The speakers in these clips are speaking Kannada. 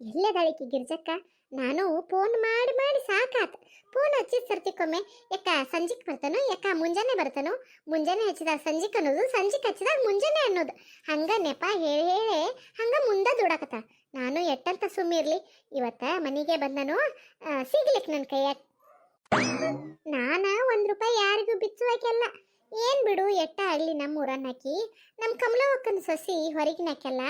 ಎಲ್ಲದಾಳಿಕಿ ಗಿರ್ಜಕ್ಕ. ನಾನು ಫೋನ್ ಮಾಡಿ ಮಾಡಿ ಸಾಕಾತ. ಫೋನ್ ಹಚ್ಚಿದ ಸರ್ತಿಕೊಮ್ಮೆ ಯಾಕ ಸಂಜಿಕ್ ಬರ್ತಾನೋ, ಯಾಕ ಮುಂಜಾನೆ ಬರ್ತಾನೋ, ಮುಂಜಾನೆ ಹಚ್ಚಿದಾಗ ಸಂಜಿಕ್ ಅನ್ನೋದು, ಸಂಜಿಕ್ ಹಚ್ಚಿದಾಗ ಮುಂಜಾನೆ ಅನ್ನೋದು, ಹಂಗ ನೆಪ ಹೇಳಿ ಹೇಳಿ ಹಂಗ ಮುಂದೆ ದುಡಾಕತ್ತ. ನಾನು ಎಟ್ಟಂತ ಸುಮ್ಮಿರ್ಲಿ, ಇವತ್ತ ಮನೆಗೆ ಬಂದನು, ಸಿಗ್ಲಿಕ್ ನನ್ನ ಕೈಯಾಗ. ನಾನ ₹1 ಯಾರಿಗೂ ಬಿಚ್ಚುವಾಕೆಲ್ಲ. ಏನ್ ಬಿಡು, ಎಟ್ಟ ಆಗ್ಲಿ ನಮ್ಮ ಊರನ್ನಾಕಿ, ನಮ್ಮ ಕಮಲವಕ್ಕನ ಸೊಸಿ ಹೊರಗಿನಾಕೆಲ್ಲ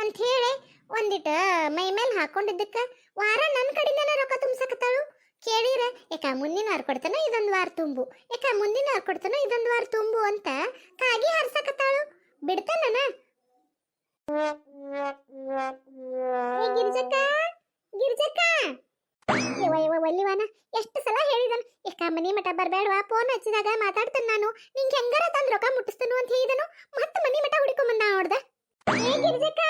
ಅಂತ ಹೇಳಿ ಒಂದಿಟ ಮೈ ಮೇಲೆ ಹಾಕೊಂಡಿದ್ದಕ್ಕ ವಾರ ನನ್ನ ಕಡೆಯಿಂದನೇ ರೊಕ್ಕ ತುಂಬಸಕತ್ತಾಳು. ಕೇಳಿರ ಯಾಕ ಮುಂದಿನ ವಾರ ಕೊಡ್ತಾನೋ ಇದೊಂದು ವಾರ ತುಂಬು, ಯಾಕ ಮುಂದಿನ ವಾರ ಕೊಡ್ತಾನೋ ಇದೊಂದು ವಾರ ತುಂಬು ಅಂತ ಕಾಗಿ ಹಾರ್ಸಕತ್ತಾಳು. ಬಿಡ್ತಾನ ಗಿರ್ಜಕ್ಕ, ಗಿರ್ಜಕ್ಕ ಇವ ಇವ ಒಲ್ಲಿವಾನ. ಎಷ್ಟು ಸಲ ಹೇಳಿದನು ಯಾಕ ಮನಿ ಮಠ ಬರ್ಬೇಡವಾ, ಫೋನ್ ಹಚ್ಚಿದಾಗ ಮಾತಾಡ್ತಾನ ನಾನು, ನಿಂಗೆ ಹೆಂಗಾರ ತಂದ್ ರೊಕ್ಕ ಮುಟ್ಟಿಸ್ತನು ಅಂತ ಹೇಳಿದನು. ಮತ್ತೆ ಮನಿ ಮಠ ಹುಡುಕೊಂಬಂದ ನೋಡ್ದ. ಏ ಗಿರ್ಜಕ್ಕ,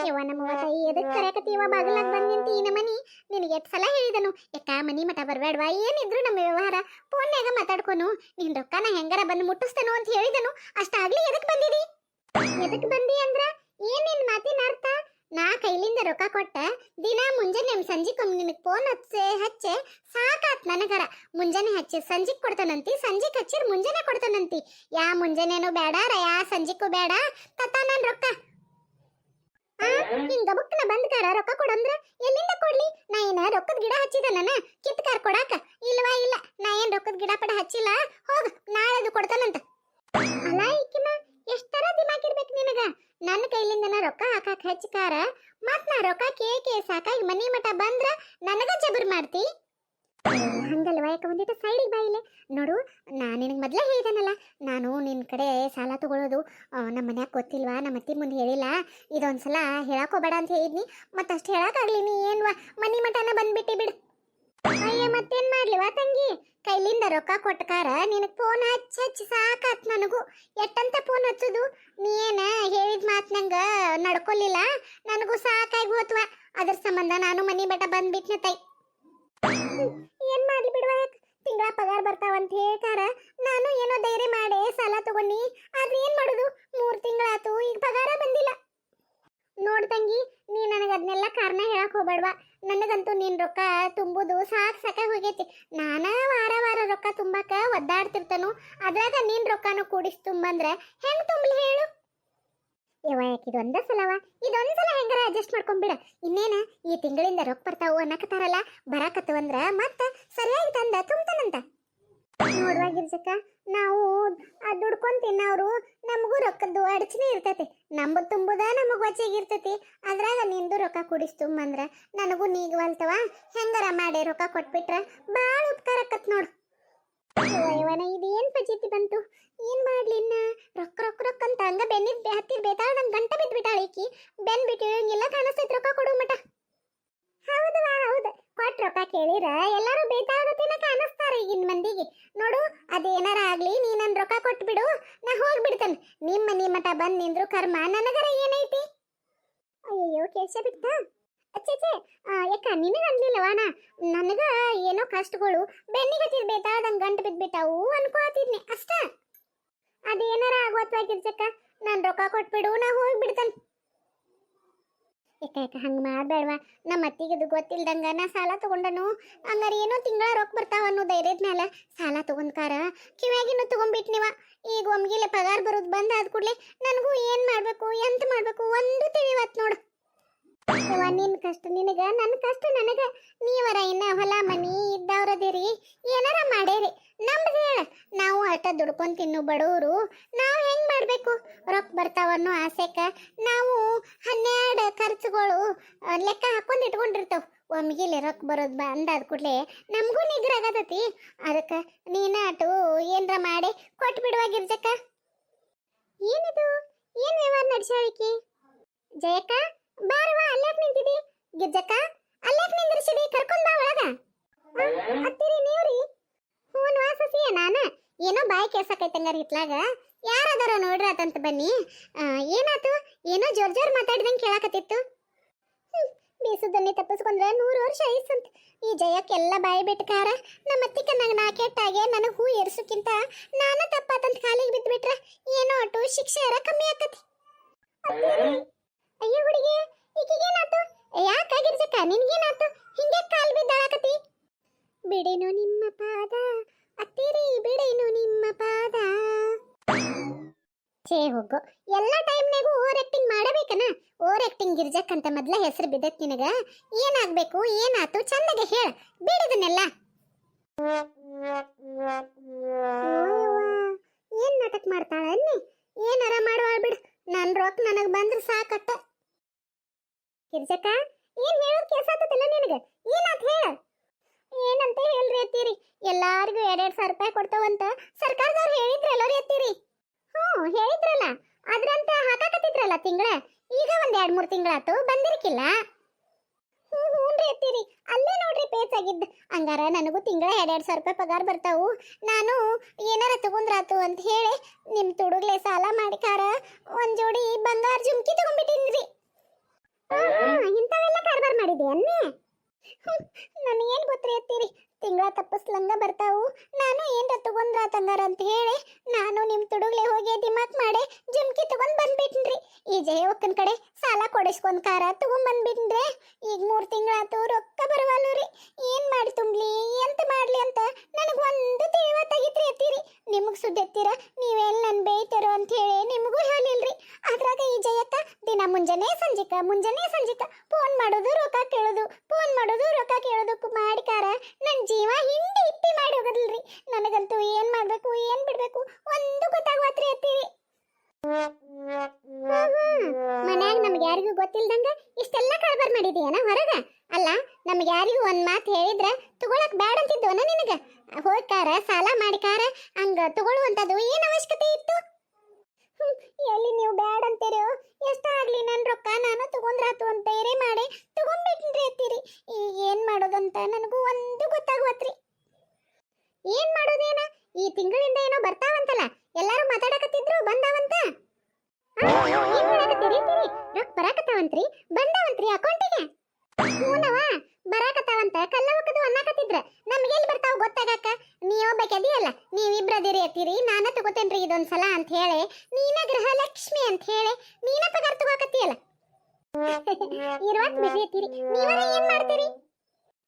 ಇವ ನಮ್ಮವ್ವ ತಾಯಿ ಎದಕ್ ಕರೆಯಕತ್ತೀವ ಬಾಗಲಾಗ ಬಂದಿಂತಿ ಈ ನಮನಿ. ನಿನಗೆ ಎಷ್ಟು ಸಲ ಹೇಳಿದನು ಯಾಕ ಮನಿ ಮಠ ಬರ್ಬೇಡವಾ, ಏನಿದ್ರು ನಮ್ಮ ವ್ಯವಹಾರ ಫೋನ್ಯಾಗ ಮಾತಾಡ್ಕೊನು, ನಿನ್ ರೊಕ್ಕನ ಹೆಂಗಾರ ಬಂದು ಮುಟ್ಟಿಸ್ತನು ಅಂತ ಹೇಳಿದನು. ಅಷ್ಟಾಗ್ಲಿ ಎದಕ್ ಬಂದಿದಿ? ಎದಕ್ ಬಂದಿ ಅಂದ್ರ ಏನ್ ನಿನ್ ಮಾತಿನ ಅರ್ಥ? ನಾ ಕೈಲಿಂದ ರೊಕ್ಕ ಕೊಟ್ಟ ದಿನ ಮುಂಜಾನೆ ಸಂಜಿಕೊಮ್ಮೆ ನಿನಗೆ ಫೋನ್ ಹಚ್ಚೆ ಸಾಕಾತ್ ನನಗರ. ಮುಂಜಾನೆ ಹಚ್ಚಿ ಸಂಜಿಕ್ ಕೊಡ್ತಾನಂತಿ, ಸಂಜಿಕ್ ಹಚ್ಚಿರ್ ಮುಂಜಾನೆ ಕೊಡ್ತಾನಂತಿ. ಯಾ ಮುಂಜಾನೆನೂ ಬೇಡ, ಯಾ ಸಂಜಿಕ್ಕೂ ಬೇಡ, ತತ್ತ ನನ್ ರೊಕ್ಕ. ಹಿಂಗ ಗಬಕ್ಕನ ಬಂದ್ಕಾರ ರೊಕ್ಕ ಕೊಡಂದ್ರ ಎಲ್ಲಿಂದ ಕೊಡ್ಲಿ? ನಾ ಏನ ರೊಕ್ಕದ ಗಿಡ ಹಚ್ಚಿದ ನನ್ನ ಕಿತ್ಕಾರ ಕೊಡಾಕ? ಇಲ್ವಾ ಇಲ್ಲ, ನಾ ಏನ್ ರೊಕ್ಕದ ಗಿಡ ಪಡ ಹಚ್ಚಿಲ್ಲ. ಹೋಗ, ನಾಳೆದು ಕೊಡ್ತಾನಂತ. ಅಲ್ಲ ಈಕಿನ ಎಷ್ಟರ ದಿಮಾಕಿರ್ಬೇಕು ನಿನಗ. ನನ್ನ ಕೈಲಿಂದನ ರೊಕ್ಕ ಹಾಕಾಕ ಹಚ್ಕಾರ, ಮತ್ ನಾ ರೊಕ್ಕ ಕೇಕೆ ಸಾಕಾಗಿ ಮನಿ ಮಠ ಬಂದ್ರ ನನಗ ಜಬರ್ ಮಾಡ್ತಿ? ಹಂಗಲ್ವ, ಯಾಕ ಒಂದಿಟ್ಟು ಸೈಡಿಗೆ ಬಾಯಿಲೆ ನೋಡು. ನಾ ನಿನಗೆ ಮೊದಲೇ ಹೇಳಿದನಲ್ಲ, ನಾನು ನಿನ್ನ ಕಡೆ ಸಾಲ ತಗೊಳ್ಳೋದು ನಮ್ಮ ಮನ್ಯಾಗ ಗೊತ್ತಿಲ್ವಾ, ನಮ್ಮ ಅತ್ತಿ ಮುಂದೆ ಹೇಳಿಲ್ಲ, ಇದೊಂದ್ಸಲ ಹೇಳಾಕೋಬೇಡ ಅಂತ ಹೇಳಿದ್ನಿ. ಮತ್ತಷ್ಟು ಹೇಳಕ್ಕಾಗ್ಲಿ, ನೀ ಏನ್ವಾ ಮನಿ ಮಠನ ಬಂದ್ಬಿಟ್ಟಿ ಬಿಡು. ಅಯ್ಯ ಮತ್ತೇನ್ ಮಾಡ್ಲಿವಾ ತಂಗಿ, ಕೈಲಿಂದ ರೊಕ್ಕ ಕೊಟ್ಟಕಾರ ನಿನಗೆ ಫೋನ್ ಹಚ್ಚಿ ಹಚ್ಚಿ ಸಾಕಾತ್ ನನಗೂ. ಎಟ್ಟಂತ ಫೋನ್ ಹಚ್ಚುದು, ನೀ ಏನ ಹೇಳಿದ ಮಾತು ನಂಗ ನಡ್ಕೊಲಿಲ್ಲ, ನನಗೂ ಸಾಕಾಗಿ ಹೋತ್ವ. ಅದ್ರ ಸಂಬಂಧ ನಾನು ಮನಿ ಮಠ ಬಂದ್ಬಿಟ್ನೆ ತೈ. ಏನ್ ಮಾಡ್ಲಿ ಬಿಡುವ, ತಿಂಗಳ ಪಗಾರ ಬರ್ತಾವಂತ ಹೇಳ್ತಾರ. ನಾನು ಏನೋ ಧೈರ್ಯ ಮಾಡಿ ಸಾಲ ತಗೊಂಡಿ, ಆದ್ರೆ ಏನ್ ಮಾಡುದು, 3 ತಿಂಗಳಾತು, ಈಗ ಪಗಾರ ಬಂದಿಲ್ಲ. ನೋಡ್ ತಂಗಿ, ನೀ ನನಗೆ ಅದನ್ನೆಲ್ಲ ಕಾರಣ ಹೇಳಕ್ ಹೋಗ್ಬೇಡ್ವಾ. ನನಗಂತೂ ನಿನ್ ರೊಕ್ಕ ತುಂಬುದು ಸಾಕಾಗಿ ಹೋಗೈತಿ. ನಾನ ವಾರ ವಾರ ರೊಕ್ಕ ತುಂಬಾಕ ಒದ್ದಾಡ್ತಿರ್ತಾನು, ಅದ್ರಾಗ ನಿನ್ ರೊಕ್ಕನು ಕೂಡಿಸಿ ತುಂಬಂದ್ರೆ ಹೆಂಗ್ ತುಂಬಲಿ ಹೇಳು? ಯವ್ವ, ಯಾಕೆ ಇದೊಂದ ಸಲವ, ಇದೊಂದ್ಸಲ ಹೆಂಗಾರ ಅಡ್ಜಸ್ಟ್ ಮಾಡ್ಕೊಂಡ್ಬಿಡ. ಇನ್ನೇನ ಈ ತಿಂಗಳಿಂದ ರೊಕ್ಕ ಬರ್ತಾವು ಅನ್ನಕತ್ತಾರಲ್ಲ, ಬರಾಕತ್ತವಂದ್ರ ಮತ್ತ ಸರಿಯಾಗಿ ತಂದ ತುಂಬತಾನಂತ. ನೋಡುವ ಗಿರ್ಜಕ್ಕ, ನಾವು ದುಡ್ಕೊಂಡ್ ತಿನ್ನೋರು, ನಮಗೂ ರೊಕ್ಕದ್ದು ಅಡಚಣೆ ಇರ್ತೈತಿ. ನಮ್ಮದು ತುಂಬುದ ನಮಗ್ ವಚೆಗಿರ್ತೈತಿ. ಅದ್ರಾಗ ನಿಂದು ರೊಕ್ಕ ಕುಡಿಸ್ ತುಂಬಂದ್ರ ನನಗೂ ನೀಗವಲ್ತವ. ಹೆಂಗಾರ ಮಾಡಿ ರೊಕ್ಕ ಕೊಟ್ಬಿಟ್ರ ಬಾಳ ಉಪಕಾರ ಆಕತ್ ನೋಡು. ಇವನ ಇದೇನ್ ಪಜಿತಿ ಬಂತು, ಏನ್ ಮಾಡ್ಲಿ ಇನ್ನ? ರೊಕ್ಕ ರೊಕ್ಕ ರೊಕ್ಕ ಅಂತ ಹಂಗ ಬೆನ್ನಿದ್ ಹತ್ತಿರ ಬೇತಾಳ ನಂಗೆ ಗಂಟ ಬಿದ್ಬಿಟ್ಟಾಳ ಈಕಿ. ಬೆನ್ ಬಿಟ್ಟು ಹಿಂಗೆಲ್ಲ ಕಾಣಿಸ್ತೈತಿ ರೊಕ್ಕ ಕೊಡು ಮಟ. ಹೌದವಾ ಹೌದು, ಕೊಟ್ಟು ರೊಕ್ಕ ಕೇಳಿರ ಎಲ್ಲಾರು ಬೇತಾಳಗತಿನ ಕಾಣಿಸ್ತಾರ ಈಗಿನ ಮಂದಿಗೆ. ನೋಡು, ಅದೇನಾರ ಆಗ್ಲಿ, ನೀ ನನ್ ರೊಕ್ಕ ಕೊಟ್ಬಿಡು, ನಾ ಹೋಗ್ಬಿಡ್ತೇನೆ. ನಿಮ್ಮ ಮನಿ ಮಠ ಬಂದ್ ನಿಂದ್ರು ಕರ್ಮ, ನನಗರ ಏನೈತಿ? ಅಯ್ಯಯ್ಯೋ, ಕೇಶ ಬಿಟ್ಟ. ಅಚ್ಚೆ ಯಾಕ ನಿನಗ ಅನ್ಲಿಲ್ಲವಾನ? ನನಗ ಏನೋ ಕಷ್ಟಗಳು ಬೆನ್ನಿಗೆ ಹತ್ತಿದ ಬೇತಾಳ್ದಂಗ್ ಗಂಟು ಬಿದ್ಬಿಟ್ಟಾವು ಅನ್ಕೋತಿದ್ನಿ ಅಷ್ಟ. ಅದೇನಾರ ಆಗೋತ್ವಾ ಗಿರ್ಜಕ್ಕ, ನಾನ್ ರೊಕ್ಕ ಕೊಟ್ಬಿಡು, ನಾ ಹೋಗ್ಬಿಡ್ತೇನೆ. ಯಾಕ ಹಂಗ ಮಾಡ್ಬೇಡ್ವಾ. ನಮ್ಮ ಅತ್ತಿಗೆ ಗೊತ್ತಿಲ್ದಂಗ ನಾ ಸಾಲ ತಗೊಂಡನು, ಹಂಗಾರ ಏನೋ ತಿಂಗಳ ರೊಕ್ಕ ಬರ್ತಾವ ಅನ್ನೋ ಧೈರ್ಯದ ಮೇಲೆ ಸಾಲ ತಗೊಂಡ್ಕಾರ ಕಿವ್ಯಾಗಿನ್ನು ತಗೊಂಡ್ಬಿಟ್ನಿವ. ಈಗ ಒಮ್ಗಿಲೆ ಪಗಾರ ಬರೋದು ಬಂದ್ ಆದ ಕೂಡ್ಲೆ ನನಗೂ ಏನ್ ಮಾಡ್ಬೇಕು, ಎಂತ ಮಾಡ್ಬೇಕು ಒಂದು ತಿಳಿವತ್ ನೋಡು. ನಿನ್ ಕಷ್ಟ ನಿನಗ, ನನ್ನ ಕಷ್ಟ ನನಗ. ನೀವರ ಇನ್ನ ಹೊಲ ಮನಿ ಇದ್ದವ್ರದಿರಿ, ಏನಾರ ಮಾಡೇರಿ. ನಮ್ದು ಹೇಳ, ನಾವು ಅಟ ದುಡ್ಕೊಂಡ್ ತಿನ್ನು ಬಡವರು, ನಾವು ಹೆಂಗ್ ಮಾಡ್ಬೇಕು? ರೊಕ್ಕ ಬರ್ತಾವನ್ನೋ ಆಸೆಕ ನಾವು 12 ಖರ್ಚುಗಳು ಲೆಕ್ಕ ಹಾಕೊಂಡ್ ಇಟ್ಕೊಂಡಿರ್ತಾವ. ಒಮ್ಗಿಲೆ ರೊಕ್ಕ ಬರೋದು ಬಂದಾದ ಕೂಡ್ಲೆ ನಮಗೂ ನಿಗ್ರ ಆಗತತಿ. ಅದಕ್ಕ ನೀನ ಅಟು ಏನ್ರ ಮಾಡಿ ಕೊಟ್ಟು ಬಿಡುವ ಗಿರ್ಜಕ್ಕ. ಏನಿದು, ಏನ್ ವ್ಯವಹಾರ ನಡೆಸಾಳಿಕಿ? ಜಯಕ್ಕ ಬಾರವಾ, ಅಲ್ಲಾಕ್ ನಿಂತಿದಿ? ಗಿರ್ಜಕ್ಕ ಅಲ್ಲಾಕ್ ನಿಂದ್ರಿಸಿದಿ, ಕರ್ಕೊಂಡ್ ಬಾ ಒಳಗ. ಹತ್ತಿರಿ ನೀವ್ರಿ? ಹೂನ್ ವಾಸಸಿಯ ನಾನ. ಏನೋ ಬಾಯಿ ಕೇಸಕೈತಂಗಾರ ಇತ್ಲಾಗ, ಯಾರದಾರ ನೋಡ್ರಾತಂತ ಬನ್ನಿ. ಏನಾತು? ಏನೋ ಜೋರ್ ಜೋರ್ ಮಾತಾಡಿದಂಗೆ ಕೇಳಾಕತ್ತಿತ್ತು. ಬೀಸುದನ್ನೇ ತಪ್ಪಿಸ್ಕೊಂಡ್ರೆ 100 ವರ್ಷ ಐಸಂತ. ಈ ಜಯಕ್ಕೆಲ್ಲ ಬಾಯಿ ಬಿಟ್ಕಾರ. ನಮ್ಮ ಅತ್ತಿಕ ನಂಗೆ ನಾ ಕೆಟ್ಟಾಗೆ ನನಗೆ ಹೂ ಏರ್ಸಕ್ಕಿಂತ ನಾನ ತಪ್ಪಾತಂತ ಕಾಲಿಗೆ ಬಿದ್ದುಬಿಟ್ರೆ ಏನೋ ಅಟು ಶಿಕ್ಷೆ ಕಮ್ಮಿ ಆಕತಿ. ಅಯ್ಯೋ ಹುಡುಗಿ, ಈಕಿಗೇನಾತು? ಯಾಕಾಗಿರ್ ಹೋಗೋ ಎಲ್ಲ ಟೈಮ್ನಾಗೂ ಓವರ್ ಆಕ್ಟಿಂಗ್ ಮಾಡಬೇಕನ. ಓವರ್ ಆಕ್ಟಿಂಗ್ ಗಿರ್ಜಕ್ ಅಂತ ಮೊದ್ಲ ಹೆಸರು ಬಿದ್ದತ್ ನಿನಗ. ಏನಾಗ್ಬೇಕು ಏನಾತು ಚಂದಗೆ ಹೇಳ ಬೇಡದನ್ನೆಲ್ಲ. ಏನ್ ನಾಟಕ ಮಾಡ್ತಾಳ ಅನ್ನಿ. ಏನಾರ ಮಾಡುವ ಬಿಡ್, ನನ್ ರೊಕ್ಕ ನನಗ್ ಬಂದ್ರೆ ಸಾಕಟ್ಟ. ಗಿರ್ಜಕ್ಕ ಏನ್ ಹೇಳೋದ್ ಕೇಸಾತಲ್ಲ ನಿನಗ? ಏನಾತ್ ಹೇಳ. ಏನಂತ ಹೇಳ್ರಿ ಅತ್ತೀರಿ, ಎಲ್ಲಾರ್ಗು 2,000 ರೂಪಾಯಿ ಕೊಡ್ತಾವಂತ ಸರ್ಕಾರದವ್ರು ಹೇಳಿದ್ರಲ್ಲ ರೀ ಅತ್ತೀರಿ. ಹೇಳಿದ್ರಲ್ಲ, ಅದ್ರಂತ ಹಾಕಾಕತ್ತಿದ್ರಲ್ಲ ತಿಂಗಳ. ಈಗ ಒಂದ್ 2-3 ತಿಂಗಳಾತು ಬಂದಿರ್ಕಿಲ್ಲ. ಹ್ಞೂನ್ರಿ ಅತ್ತೀರಿ, ಅಲ್ಲೇ ನೋಡ್ರಿ ಪೇಚ್ ಆಗಿದ್ದು. ಹಂಗಾರ ನನಗೂ ತಿಂಗಳ 2,000 ರೂಪಾಯಿ ಪಗಾರ ಬರ್ತಾವು. ನಾನು ಏನಾರ ತಗೊಂಡ್ರಾತು ಅಂತ ಹೇಳಿ ನಿಮ್ ತುಡುಗ್ಲೆ ಸಾಲ ಮಾಡಿಕಾರ ಒಂದ್ ಜೋಡಿ ಬಂಗಾರ ಜುಮ್ಕಿ ತಗೊಂಡ್ಬಿಟ್ಟಿನ್ರಿ. ಇಂಥವೆಲ್ಲ ಕಾರ್ಬಾರ್ ಮಾಡಿದೆ ಅನ್ನೇ. ನನಗೇನ್ ಗೊತ್ತ್ರಿ ಅತ್ತೀರಿ, ತಿಂಗಳ ತಪ್ಪಿಸ್ಲಂಗ ಬರ್ತಾವು. ನಾನು ಏನ್ರ ತಗೊಂಡ್ರಾತಂಗಾರ ಅಂತ ಹೇಳಿ ನಾನು ನಿಮ್ ತುಡುಗ್ಲೆ ಹೋಗಿ ದಿಮಾಕ್ ಮಾಡಿ ಜುಮ್ಕಿ ತಗೊಂಡ್ ಬಂದ್ಬಿಟ್ನ್ರಿ. ಈ ಜಯವಕ್ಕನ ಕಡೆ ಸಾಲ ಕೊಡಿಸ್ಕೊಂಡ್ ಕಾರ ತಗೊಂಡ್ ಬಂದ್ಬಿಟ್ನ್ರಿ. ಈಗ 3 ತಿಂಗಳಾತು ರೊಕ್ಕ ಬರವಲ್ಲು ರೀ. ಏನ್ ಮಾಡಿ ತುಂಬ್ಲಿ ಎಂತ ಮಾಡ್ಲಿ ಅಂತ ನನಗ್ ಒಂದು ತಿಳಿವತ್ತಾಗಿತ್ರಿ ಅತ್ತೀರಿ. ನಿಮಗ್ ಸುದ್ದಿ ಎತ್ತೀರ ನೀವೆಲ್ಲ ನನ್ ಬೇಯ್ತಾರೋ ಅಂತ ಹೇಳಿ ನಿಮಗೂ ಹೇಳಿಲ್ರಿ. ಅದ್ರಾಗ ಈ ಜಯಕ್ಕ ದಿನ ಮುಂಜಾನೆ ಸಂಜಿಕ ಫೋನ್ ಮಾಡೋದು ರೊಕ್ಕ ಕೇಳೋದು, ಫೋನ್ ಮಾಡೋದು ರೊಕ್ಕ ಕೇಳೋದಕ್ಕೂ ಮಾಡಿಕಾರ ನನ್ ಜೀವ ಹಿಂಡಿ ಇಪ್ಪಿ ಮಾಡಿ ಹೋಗದಿಲ್ರಿ. ನನಗಂತೂ ಏನ್ ಮಾಡ್ಬೇಕು ಏನ್ ಬಿಡ್ಬೇಕು ಒಂದು ಗೊತ್ತಾಗ್ವತ್ರಿ ಅತ್ತೀರಿ. ಮನ್ಯಾಗ ನಮ್ಗೆ ಯಾರಿಗೂ ಗೊತ್ತಿಲ್ದಂಗ ಇಷ್ಟೆಲ್ಲ ಕಳ್ಬಾರ್ ಮಾಡಿದೀಯನ ಹೊರಗ? ಅಲ್ಲ, ನಮ್ಗೆ ಯಾರಿಗೂ ಒಂದ್ ಮಾತು ಹೇಳಿದ್ರ ತಗೊಳಕ್ ಬ್ಯಾಡ ಅಂತಿದ್ವನ ನಿನಗ? ಹೋಗ್ಕಾರ ಸಾಲ ಮಾಡಿಕಾರ ಹಂಗ ತಗೊಳ್ಳುವಂತದು ಏನ್ ಅವಶ್ಯಕತೆ ಇತ್ತು? ಎಲ್ಲಿ ನೀವು ಬ್ಯಾಡ ಅಂತೀರೋ? ಎಷ್ಟಾಗ್ಲಿ ನನ್ ರೊಕ್ಕ ನಾನು ತಗೊಂಡ್ರಾತು ಅಂತ ಏರೇ ಮಾಡಿ ತಗೊಂಡ್ಬಿಟ್ರಿ ಅತ್ತೀರಿ. ಈಗ ಏನ್ ಮಾಡೋದಂತ ನನಗೂ ಒಂದು ಗೊತ್ತಾಗ್ವತ್ರಿ. ಏನ್ ಮಾಡೋದೇನ? ಈ ತಿಂಗಳಿಂದ ಏನೋ ಬರ್ತಾವಂತಲ್ಲ, ಎಲ್ಲಾರು ಮಾತಾಡಕತ್ತಿದ್ರು ಬಂದಾವಂತ. ರೊಕ್ಕ ಬರಾಕತ್ತಾವಂತ್ರಿ, ಬಂದಾವಂತ್ರಿ ಅಕೌಂಟಿಗೆ. ಹೂನವ ಬರಾಕತ್ತಾವಂತ ಕಲ್ಲವಕ್ಕದು ಅನ್ನಕತ್ತಿದ್ರ. ನಮ್ಗೆಲ್ಲಿ ಬರ್ತಾವ ಗೊತ್ತಾಗಾಕ? ನೀವೊಬ್ಬಕಿದೆಯಲ್ಲ, ನೀವಿಬ್ರದಿರಿ ಅತ್ತೀರಿ. ನಾನ ತಗೋತೇನ್ರಿ ಇದೊಂದ್ಸಲ ಅಂತ ಹೇಳಿ ನೀನ ಗೃಹಲಕ್ಷ್ಮಿ ಅಂತ ಹೇಳಿ ನೀನ ಪಗಾರ ತಗೋಕತ್ತೀಯಲ್ಲ. ಇರುವತ್ ಬಿಸಿ ಅತ್ತೀರಿ. ನೀವರ ಏನ್ ಮಾಡ್ತೀರಿ?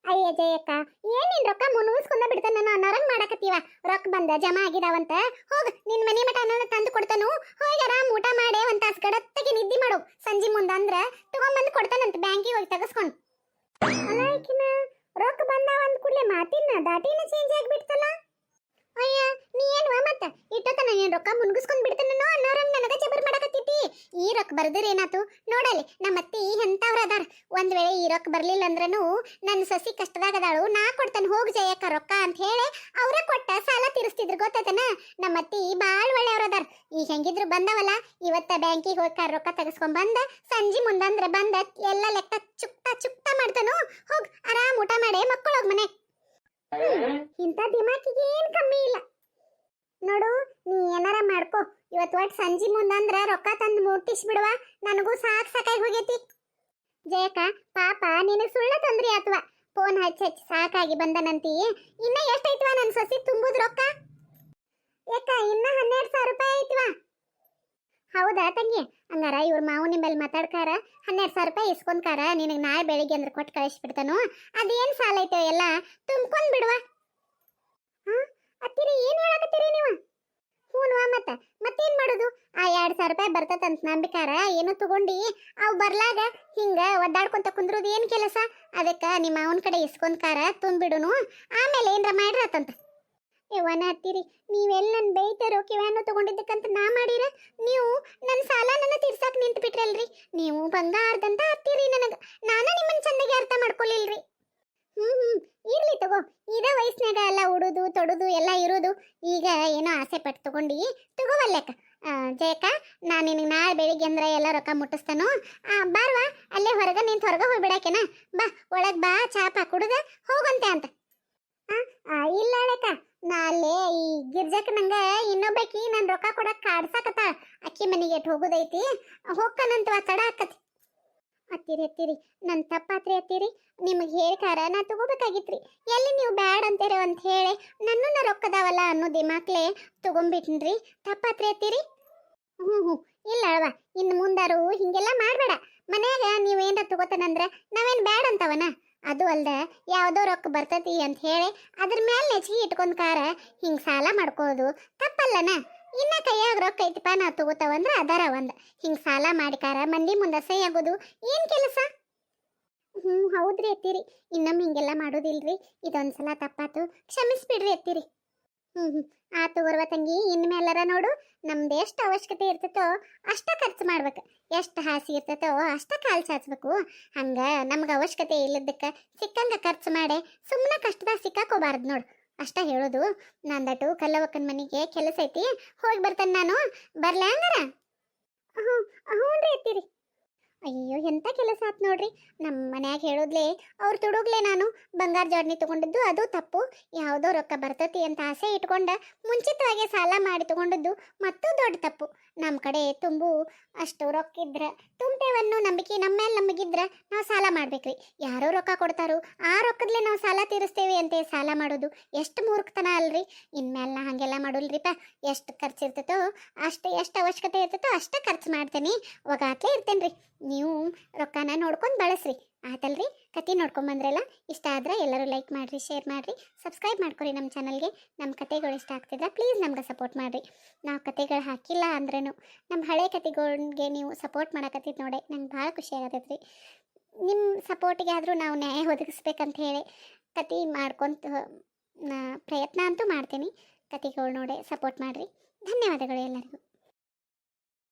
ಅಯ್ಯ ಜಯಕ್ಕ, ಏನೇನ್ ರೊಕ್ಕ ಮುನ್ನುಸ್ಕೊಂಡ ಬಿಡ್ತಾನ ನಾನು ಅನ್ನೋರಂಗ್ ಮಾಡಕತ್ತೀವ. ರೊಕ್ಕ ಬಂದ ಜಮಾ ಆಗಿದಾವಂತ ಹೋಗ ನಿನ್ ಮನಿ ಮಠ ಅನ್ನೋದು ತಂದು ಕೊಡ್ತಾನು. ಹೋಗಿ ಆರಾಮ್ ಊಟ ಮಾಡಿ ಒಂದ್ ತಾಸ್ ಗಡತ್ತಗೆ ನಿದ್ದಿ ಮಾಡು. ಸಂಜೆ ಮುಂದ ಅಂದ್ರ ತಗೊಂಬಂದು ಕೊಡ್ತಾನಂತ ಬ್ಯಾಂಕಿಗೆ ಹೋಗಿ ತಗಸ್ಕೊಂಡು. ಅಲ್ಲ ರೊಕ್ಕ ಬಂದಾವ ಅಂದ ಕೂಡಲೇ ಮಾತಿನ ದಾಟಿನ ಚೇಂಜ್ ಆಗಿಬಿಡ್ತಲ್ಲ. ಅಯ್ಯ ನೀ ಏನ್ವಾ ಮತ್ತ ಇಟ್ಟತನ ನೀನ್ ರೊಕ್ಕ ಮುನ್ಗಿಸ್ಕೊಂಡ್ ಬಿಡ್ತಾನೋ ಅನ್ನೋರಂಗ್ ನನಗ ಜಬರ್ ಮಾಡಕತ್ತಿತಿ. ಈ ರೊಕ್ಕ ಬರ್ದಿರ ಏನಾತು ನೋಡಲಿ. ನಮ್ಮ ಅತ್ತಿ ಎಂತವ್ರ ಅದಾರ. ಒಂದ್ ವೇಳೆ ಈ ರೊಕ್ಕ ಬರ್ಲಿಲ್ಲ ಅಂದ್ರನು ನನ್ನ ಸಸಿ ಕಷ್ಟದಾಗದಾಳು, ನಾ ಕೊಡ್ತಾನೆ ಹೋಗ್ ಜಯಕ್ಕ ರೊಕ್ಕ ಅಂತ ಹೇಳಿ ಅವ್ರ ಕೊಟ್ಟ ಸಾಲ ತೀರಿಸ್ತಿದ್ರು ಗೊತ್ತೈತನ. ನಮ್ಮ ಅತ್ತಿ ಬಾಳ್ ಒಳ್ಳೆಯವ್ರ ಅದಾರ. ಈಗ ಹೆಂಗಿದ್ರು ಬಂದವಲ್ಲ, ಇವತ್ತ ಬ್ಯಾಂಕಿಗೆ ಹೋಗಿ ರೊಕ್ಕ ತೆಗೆಸ್ಕೊಂಡ್ ಬಂದ ಸಂಜೆ ಮುಂದಂದ್ರ ಬಂದ ಎಲ್ಲ ಲೆಕ್ಕ ಚುಕ್ತಾ ಮಾಡ್ತಾನು. ಹೋಗ್ ಆರಾಮ್ ಊಟ ಮಾಡಿ ಮಕ್ಕಳೋಗ್ ಮನೆ. ಇಂಥ ದಿಮಾಕಿಗೆ ಏನ್ ಕಮ್ಮಿ ಇಲ್ಲ ನೋಡು. ನೀ ಏನಾರ ಮಾಡ್ಕೋ, ಇವತ್ತು ಒಟ್ಟು ಸಂಜೆ ಮುಂದಂದ್ರ ರೊಕ್ಕ ತಂದು ಮುಟ್ಟಿಸ್ ಬಿಡುವ. ನನಗೂ ಸಾಕಾಗಿ ಹೋಗೈತಿ. ಜಯಕ್ಕ ಪಾಪ ನಿನಗ್ ಸುಳ್ಳ ತೊಂದ್ರಿ ಆತ್ವಾ. ಫೋನ್ ಹಚ್ಚಿ ಸಾಕಾಗಿ ಬಂದನಂತಿ. ಇನ್ನ ಎಷ್ಟೈತ್ವಾ ನನ್ ಸೊಸಿ ತುಂಬುದ್ ರೊಕ್ಕ? ಯಾಕ ಇನ್ನ 12,000 ರೂಪಾಯಿ ಐತ್ವಾ? ಹೌದಾ ತಂಗಿ? ಹಂಗಾರ ಇವ್ರ ಮಾವು ನಿಂಬಲ್ಲಿ ಮಾತಾಡ್ಕಾರ 12,000 ರೂಪಾಯಿ ಇಸ್ಕೊಂಡ್ಕಾರ ನಿನಗೆ ನಾಳೆ ಬೆಳಿಗ್ಗೆ ಅಂದ್ರೆ ಕೊಟ್ಟು ಕಳಿಸ್ಬಿಡ್ತಾನು. ಅದೇನ್ ಸಾಲ ಐತೆ ಎಲ್ಲ ತುಂಬ್ಕೊಂಡ್ ಬಿಡುವ. ಅತ್ತಿರಿ ಏನ್ ಹೇಳಕತ್ತೀರಿ ನೀವು? ಹೂನ್ವಾ ಮತ್ತೇನ್ ಮಾಡೋದು? ಆ 2,000 ರೂಪಾಯಿ ಬರ್ತದಂತ ನಂಬಿಕಾರ ಏನೋ ತಗೊಂಡಿ ಅವು ಬರ್ಲಾಗ ಹಿಂಗ ಒದ್ದಾಡ್ಕೊಂತ ಕುಂದ್ರೋದು ಏನ್ ಕೆಲಸ? ಅದಕ್ಕ ನಿಮ್ಮ ಅವನ ಕಡೆ ಇಸ್ಕೊಂಡ್ಕಾರ ತುಂಬಿಡುನು, ಆಮೇಲೆ ಏನ್ರ ಮಾಡ್ರತಂತ. ಇವನ ಹತ್ತೀರಿ ನೀವೆಲ್ಲ ನನ್ನ ಬೈತಾರೋ ಕಿವ್ಯಾನು ತಗೊಂಡಿದ್ದಕ್ಕಂತ ನಾ ಮಾಡಿರ? ನೀವು ನನ್ನ ಸಾಲ ನನ್ನ ತೀರ್ಸಾಕ್ ನಿಂತು ಬಿಟ್ರಲ್ರಿ. ನೀವು ಬಂಗಾರದಂತ ಹತ್ತೀರಿ ನನಗ. ನಾನ ನಿಮ್ಮನ್ನ ಚಂದಗೆ ಅರ್ಥ ಮಾಡ್ಕೊಲಿಲ್ರಿ. ಇರ್ಲಿ ತಗೋ, ಇದ ವಯಸ್ಸಿನಾಗ ಎಲ್ಲ ಉಡುದು ತೊಡುದು ಎಲ್ಲ ಇರೋದು. ಈಗ ಏನೋ ಆಸೆ ಪಟ್ಟು ತಗೊಂಡಿ ತಗೋವಲ್ಲೆಕ್ಕ. ಜಯಕ್ಕ ನಾನು ನಿನಗೆ ನಾಳೆ ಬೆಳಿಗ್ಗೆ ಅಂದ್ರೆ ಎಲ್ಲ ರೊಕ್ಕ ಮುಟ್ಟಿಸ್ತಾನು. ಬಾರ್ವಾ, ಅಲ್ಲೇ ಹೊರಗೆ ನಿಂತು ಹೊರಗೆ ಹೋಗ್ಬಿಡಾಕೆನಾ? ಬಾ ಒಳಗೆ ಬಾ, ಚಾಪ ಕುಡುದ ಹೋಗಂತೆ ಅಂತ. ಇಲ್ಲ ಅಳಕ್ಕ, ನಾ ಅಲ್ಲೇ ಈ ಗಿರ್ಜಕ್ ನಂಗ ಇನ್ನೊಬ್ಬಕಿ ನನ್ ರೊಕ್ಕ ಕೊಡಕ್ ಕಾಡ್ಸಾಕತ್ತ. ಅಕ್ಕಿ ಮನೆಗೆ ಹೋಗುದೈತಿ, ಹೋಗ್ಕನಂತವ ತಡ ಆಕತಿ. ಅತ್ತಿರಿ ನನ್ ತಪ್ಪಾತ್ರಿ ಅತ್ತಿರಿ. ನಿಮಗೆ ಹೇಳ್ಕಾರ ನಾ ತಗೋಬೇಕಾಗಿತ್ರಿ. ಎಲ್ಲಿ ನೀವು ಬ್ಯಾಡ್ ಅಂತೀರ ಅಂತ ಹೇಳಿ ನನ್ನನ್ನ ರೊಕ್ಕದಾವಲ್ಲ ಅನ್ನೋ ದಿಮಾಕ್ಲೆ ತಗೊಂಡ್ಬಿಟ್ನ್ರಿ. ತಪ್ಪಾತ್ರಿ ಅತ್ತಿರಿ. ಇಲ್ಲ ಅಲ್ವಾ, ಇನ್ನು ಮುಂದಾರು ಹಿಂಗೆಲ್ಲ ಮಾಡ್ಬೇಡ. ಮನ್ಯಾಗ ನೀವೇನ್ರ ತಗೋತಾನಂದ್ರ ನಾವೇನ್ ಬ್ಯಾಡ್ ಅಂತವನ? ಅದು ಅಲ್ದ ಯಾವುದೋ ರೊಕ್ಕ ಬರ್ತತಿ ಅಂತ ಹೇಳಿ ಅದ್ರ ಮೇಲೆ ನೆಚ್ಚಿಗೆ ಇಟ್ಕೊಂಡ್ ಕಾರ ಹಿಂಗ್ ಸಾಲ ಮಾಡ್ಕೋದು ತಪ್ಪಲ್ಲನ? ಇನ್ನ ಕೈಯಾಗ ರೊಕ್ಕ ಐತಿಪ್ಪ ನಾ ತಗೋತಾವಂದ್ರ ಅದರ ಒಂದ್ ಹಿಂಗ್ ಸಾಲ ಮಾಡಿಕಾರ ಮಂದಿ ಮುಂದೆ ಅಸಹ್ಯ ಆಗೋದು ಏನ್ ಕೆಲಸ. ಹೌದ್ರಿ ಅತ್ತೀರಿ, ಇನ್ನೊಮ್ಮೆ ಹಿಂಗೆಲ್ಲ ಮಾಡೋದಿಲ್ರಿ. ಇದೊಂದ್ಸಲ ತಪ್ಪಾತು, ಕ್ಷಮಿಸ್ಬಿಡ್ರಿ ಅತ್ತೀರಿ. ಆತು ಬರುವ ತಂಗಿ, ಇನ್ಮೇಲರ ನೋಡು, ನಮ್ದು ಎಷ್ಟು ಅವಶ್ಯಕತೆ ಇರ್ತೈತೋ ಅಷ್ಟ ಖರ್ಚು ಮಾಡ್ಬೇಕು, ಎಷ್ಟು ಹಾಸಿ ಇರ್ತೈತೋ ಅಷ್ಟ ಕಾಲ್ ಚಾಚ್ಬೇಕು. ಹಂಗ ನಮ್ಗೆ ಅವಶ್ಯಕತೆ ಇಲ್ಲದಕ್ಕೆ ಸಿಕ್ಕಂಗ ಖರ್ಚು ಮಾಡಿ ಸುಮ್ಮನೆ ಕಷ್ಟದಾಗ ಸಿಕ್ಕಾಕೋಬಾರ್ದು ನೋಡು, ಅಷ್ಟ ಹೇಳೋದು. ನಂದಟು ಕಲ್ಲವಕ್ಕನ ಮನೆಗೆ ಕೆಲಸ ಐತಿ, ಹೋಗಿ ಬರ್ತೇನೆ ನಾನು. ಬರ್ಲ ಹಂಗಾರ? ಹ್ಞೂ ಹ್ಞೂನ್ರಿ ಅತ್ತೀರಿ. ಅಯ್ಯೋ ಎಂಥ ಕೆಲಸ ಆತ್ ನೋಡ್ರಿ. ನಮ್ಮ ಮನ್ಯಾಗ ಹೇಳೋದ್ಲೆ ಅವ್ರು ತುಡುಗ್ಲೆ ನಾನು ಬಂಗಾರ ಜೋಡ್ನಿ ತಗೊಂಡಿದ್ದು ಅದು ತಪ್ಪು. ಯಾವುದೋ ರೊಕ್ಕ ಬರ್ತತಿ ಅಂತ ಆಸೆ ಇಟ್ಕೊಂಡ ಮುಂಚಿತವಾಗಿ ಸಾಲ ಮಾಡಿ ತಗೊಂಡದ್ದು ಮತ್ತೂ ದೊಡ್ಡ ತಪ್ಪು. ನಮ್ಮ ಕಡೆ ತುಂಬು ಅಷ್ಟು ರೊಕ್ಕ ಇದ್ರೆ ತುಂಬ್ತೇವನ್ನು ನಂಬಿಕೆ ನಮ್ಮ ಮೇಲೆ ನಮಗಿದ್ರೆ ನಾವು ಸಾಲ ಮಾಡ್ಬೇಕ್ರಿ. ಯಾರೋ ರೊಕ್ಕ ಕೊಡ್ತಾರೋ ಆ ರೊಕ್ಕದಲ್ಲೇ ನಾವು ಸಾಲ ತೀರಿಸ್ತೇವೆ ಅಂತ ಸಾಲ ಮಾಡೋದು ಎಷ್ಟು ಮೂರ್ಖತನ ಅಲ್ರಿ. ಇನ್ಮೇಲೆ ನಾ ಹಾಗೆಲ್ಲ ಮಾಡೋಲ್ರಿಪ್ಪ. ಎಷ್ಟು ಖರ್ಚು ಇರ್ತೈತೋ ಎಷ್ಟು ಅವಶ್ಯಕತೆ ಇರ್ತೈತೋ ಅಷ್ಟೇ ಖರ್ಚು ಮಾಡ್ತೇನೆ, ಒಗಾತ್ಲೇ ಇರ್ತೇನೆ ರೀ. ನೀವು ರೊಕ್ಕನ ನೋಡ್ಕೊಂಡು ಬಳಸ್ರಿ, ಆತಲ್ರಿ. ಕತೆ ನೋಡ್ಕೊಂಬಂದ್ರಲ್ಲ, ಇಷ್ಟ ಆದ್ರೆ ಎಲ್ಲರೂ ಲೈಕ್ ಮಾಡಿರಿ, ಶೇರ್ ಮಾಡಿರಿ, ಸಬ್ಸ್ಕ್ರೈಬ್ ಮಾಡ್ಕೊರಿ ನಮ್ಮ ಚಾನಲ್ಗೆ. ನಮ್ಮ ಕತೆಗಳು ಇಷ್ಟ ಆಗ್ತಿದ್ರೆ ಪ್ಲೀಸ್ ನಮ್ಗೆ ಸಪೋರ್ಟ್ ಮಾಡಿರಿ. ನಾವು ಕತೆಗಳು ಹಾಕಿಲ್ಲ ಅಂದ್ರೂ ನಮ್ಮ ಹಳೆ ಕತೆಗಳಿಗೆ ನೀವು ಸಪೋರ್ಟ್ ಮಾಡಕತ್ತಿದ್ದು ನೋಡಿ ನಂಗೆ ಭಾಳ ಖುಷಿ ಆಗತ್ತೈತ್ರಿ. ನಿಮ್ಮ ಸಪೋರ್ಟಿಗೆ ಆದರೂ ನಾವು ನ್ಯಾಯ ಒದಗಿಸ್ಬೇಕಂತ ಹೇಳಿ ಕತೆ ಮಾಡ್ಕೊಂತ ಪ್ರಯತ್ನ ಅಂತೂ ಮಾಡ್ತೀನಿ. ಕತೆಗಳು ನೋಡಿ ಸಪೋರ್ಟ್ ಮಾಡಿರಿ. ಧನ್ಯವಾದಗಳು ಎಲ್ಲರಿಗೂ.